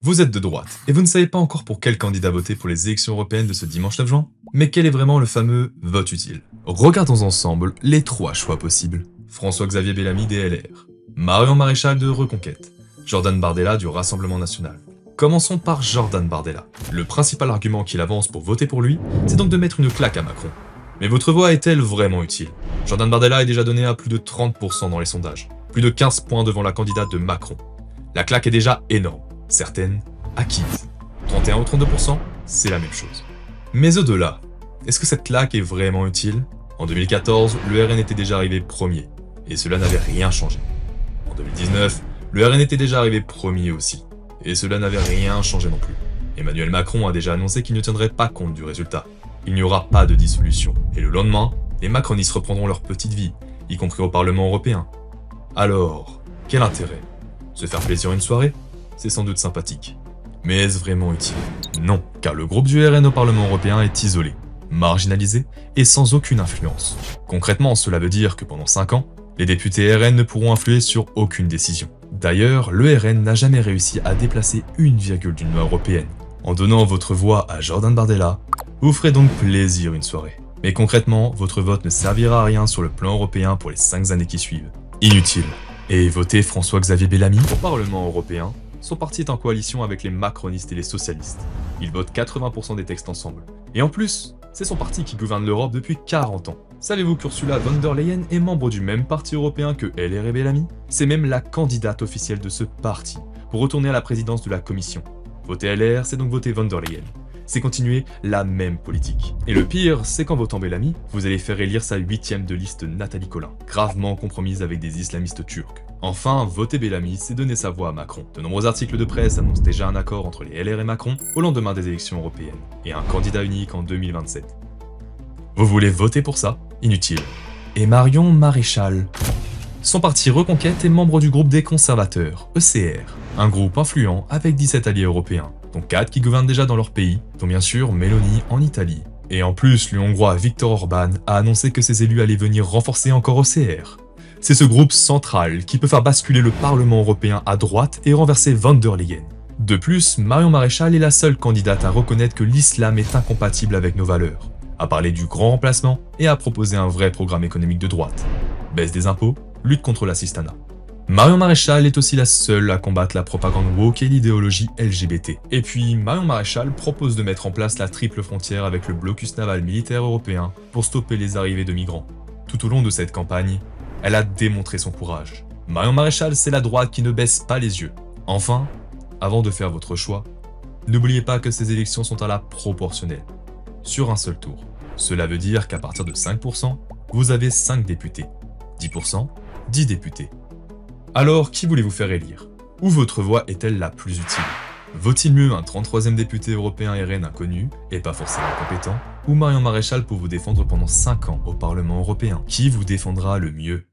Vous êtes de droite, et vous ne savez pas encore pour quel candidat voter pour les élections européennes de ce dimanche 9 juin? Mais quel est vraiment le fameux vote utile? Regardons ensemble les 3 choix possibles. François-Xavier Bellamy des LR, Marion Maréchal de Reconquête, Jordan Bardella du Rassemblement National. Commençons par Jordan Bardella. Le principal argument qu'il avance pour voter pour lui, c'est donc de mettre une claque à Macron. Mais votre voix est-elle vraiment utile? Jordan Bardella est déjà donné à plus de 30% dans les sondages, plus de 15 points devant la candidate de Macron. La claque est déjà énorme. Certaines acquises. 31 ou 32%, c'est la même chose. Mais au-delà, est-ce que cette claque est vraiment utile? En 2014, le RN était déjà arrivé premier, et cela n'avait rien changé. En 2019, le RN était déjà arrivé premier aussi, et cela n'avait rien changé non plus. Emmanuel Macron a déjà annoncé qu'il ne tiendrait pas compte du résultat. Il n'y aura pas de dissolution, et le lendemain, les macronistes reprendront leur petite vie, y compris au Parlement européen. Alors, quel intérêt? Se faire plaisir une soirée? C'est sans doute sympathique. Mais est-ce vraiment utile? Non, car le groupe du RN au Parlement européen est isolé, marginalisé et sans aucune influence. Concrètement, cela veut dire que pendant 5 ans, les députés RN ne pourront influer sur aucune décision. D'ailleurs, le RN n'a jamais réussi à déplacer une virgule d'une loi européenne. En donnant votre voix à Jordan Bardella, vous ferez donc plaisir une soirée. Mais concrètement, votre vote ne servira à rien sur le plan européen pour les 5 années qui suivent. Inutile. Et voter François-Xavier Bellamy au Parlement européen, son parti est en coalition avec les macronistes et les socialistes. Ils votent 80% des textes ensemble. Et en plus, c'est son parti qui gouverne l'Europe depuis 40 ans. Savez-vous qu'Ursula von der Leyen est membre du même parti européen que LR et Bellamy? C'est même la candidate officielle de ce parti pour retourner à la présidence de la Commission. Voter LR, c'est donc voter von der Leyen. C'est continuer la même politique. Et le pire, c'est qu'en votant Bellamy, vous allez faire élire sa 8ème de liste Nathalie Collin, gravement compromise avec des islamistes turcs. Enfin, voter Bellamy, c'est donner sa voix à Macron. De nombreux articles de presse annoncent déjà un accord entre les LR et Macron au lendemain des élections européennes, et un candidat unique en 2027. Vous voulez voter pour ça? Inutile. Et Marion Maréchal? Son parti Reconquête est membre du groupe des conservateurs, ECR, un groupe influent avec 17 alliés européens, dont 4 qui gouvernent déjà dans leur pays, dont bien sûr Mélanie en Italie. Et en plus, le Hongrois Viktor Orban a annoncé que ses élus allaient venir renforcer encore ECR. C'est ce groupe central qui peut faire basculer le Parlement européen à droite et renverser von der Leyen. De plus, Marion Maréchal est la seule candidate à reconnaître que l'islam est incompatible avec nos valeurs, à parler du grand remplacement et à proposer un vrai programme économique de droite. Baisse des impôts, lutte contre l'assistanat. Marion Maréchal est aussi la seule à combattre la propagande woke et l'idéologie LGBT. Et puis, Marion Maréchal propose de mettre en place la triple frontière avec le blocus naval militaire européen pour stopper les arrivées de migrants. Tout au long de cette campagne, elle a démontré son courage. Marion Maréchal, c'est la droite qui ne baisse pas les yeux. Enfin, avant de faire votre choix, n'oubliez pas que ces élections sont à la proportionnelle, sur un seul tour. Cela veut dire qu'à partir de 5%, vous avez 5 députés. 10%, 10 députés. Alors, qui voulez-vous faire élire? Ou votre voix est-elle la plus utile? Vaut-il mieux un 33e député européen RN inconnu, et pas forcément compétent, ou Marion Maréchal pour vous défendre pendant 5 ans au Parlement européen? Qui vous défendra le mieux?